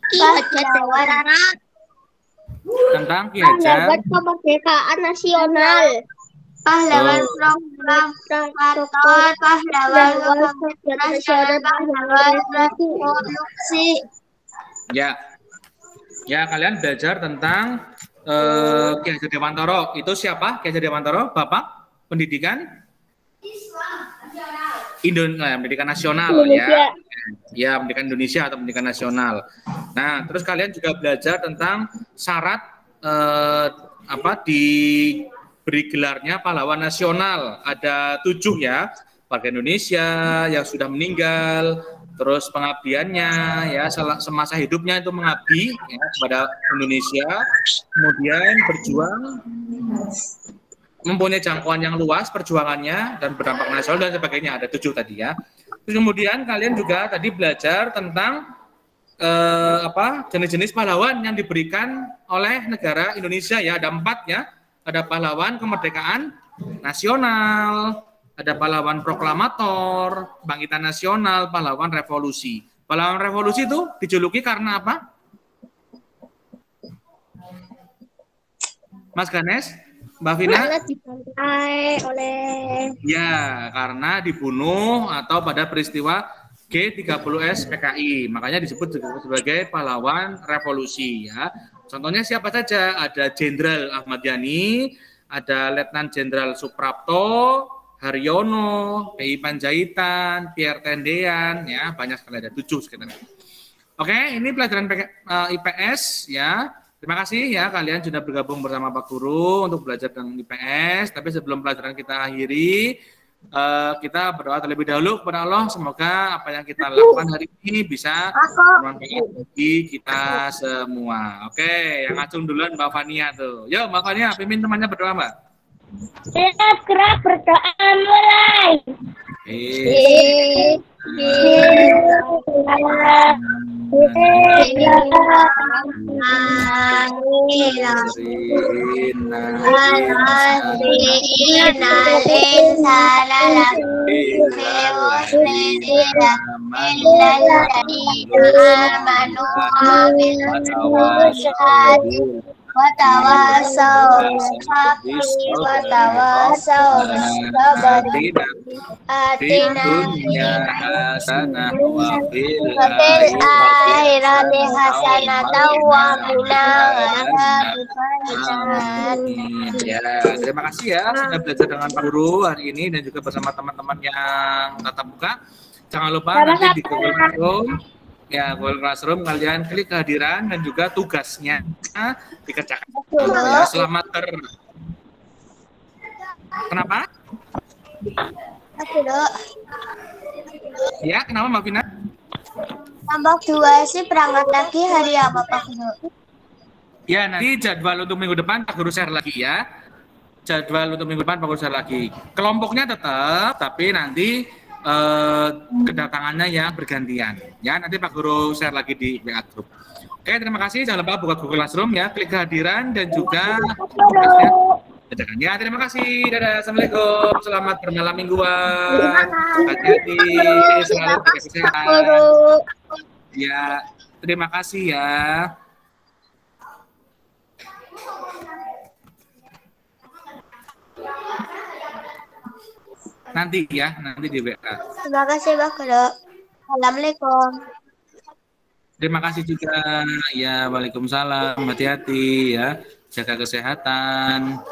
Ki Hajar Dewantara Tentang Ki Hajar kemerdekaan nasional. Pahlawan proklamator, pahlawan nasional, pahlawan revolusi. Ya. Ya, kalian belajar tentang Ki Hajar Dewantara. Itu siapa? Ki Hajar Dewantara, Bapak Pendidikan Pendidikan Nasional ya. Ya, Pendidikan Indonesia atau Pendidikan Nasional. Nah, terus kalian juga belajar tentang syarat diberi gelarnya pahlawan nasional. Ada 7 ya. Warga Indonesia yang sudah meninggal, terus pengabdiannya ya semasa hidupnya itu mengabdi ya, kepada Indonesia, kemudian berjuang, mempunyai jangkauan yang luas perjuangannya dan berdampak nasional dan sebagainya. Ada 7 tadi ya. Terus kemudian kalian juga tadi belajar tentang jenis-jenis pahlawan yang diberikan oleh negara Indonesia ya. Ada 4 ya. Ada pahlawan kemerdekaan nasional, ada pahlawan proklamator, bangkitan nasional, pahlawan revolusi. Pahlawan revolusi itu dijuluki karena apa? Mas Ganes, Mbak Vina? Karena dibantai oleh Ya, karena dibunuh atau pada peristiwa G30S PKI. Makanya disebut sebagai pahlawan revolusi ya. Contohnya siapa saja? Ada Jenderal Ahmad Yani, ada Letnan Jenderal Suprapto, Haryono, PI Panjaitan, Pierre Tendean, ya banyak sekali, ada 7 sekitarnya. Oke, ini pelajaran IPS ya. Terima kasih ya kalian sudah bergabung bersama Pak Guru untuk belajar tentang IPS. Tapi sebelum pelajaran kita akhiri, kita berdoa terlebih dahulu kepada Allah. Semoga apa yang kita lakukan hari ini bisa bermanfaat bagi kita semua. Oke, yang acung duluan Mbak Fania tuh. Yo Mbak Fania, pimpin temannya berdoa Mbak. gerak berdoa mulai. Watawasau sabari dunia hasanah wa fil akhirati hasanatan wa qina ya, terima kasih ya sudah belajar dengan Pak Guru hari ini dan juga bersama teman-teman yang tatap muka. Jangan lupa nanti di Google Classroom ya, Google Classroom kalian klik kehadiran dan juga tugasnya dikerjakan. Ya, selamat Kenapa? Ya, kenapa Mbak Vina? Tambah 2 sih berangkat lagi hari apa Pak Guru? Ya, nanti jadwal untuk minggu depan Pak Guru share lagi ya. Jadwal untuk minggu depan Pak Guru share lagi. Kelompoknya tetap, tapi nanti kedatangannya yang bergantian. Ya, nanti Pak Guru share lagi di WA Group. Oke, terima kasih. Jangan lupa buka Google Classroom ya, klik kehadiran dan juga ya, terima kasih. Dadah, assalamualaikum. Selamat bermalam mingguan. Hati-hati, selalu jaga kesehatan. Ya, terima kasih ya. Nanti ya, nanti di WA. Terima kasih Pak Guru. Assalamualaikum. Terima kasih juga. Ya, waalaikumsalam. Hati-hati ya. Jaga kesehatan.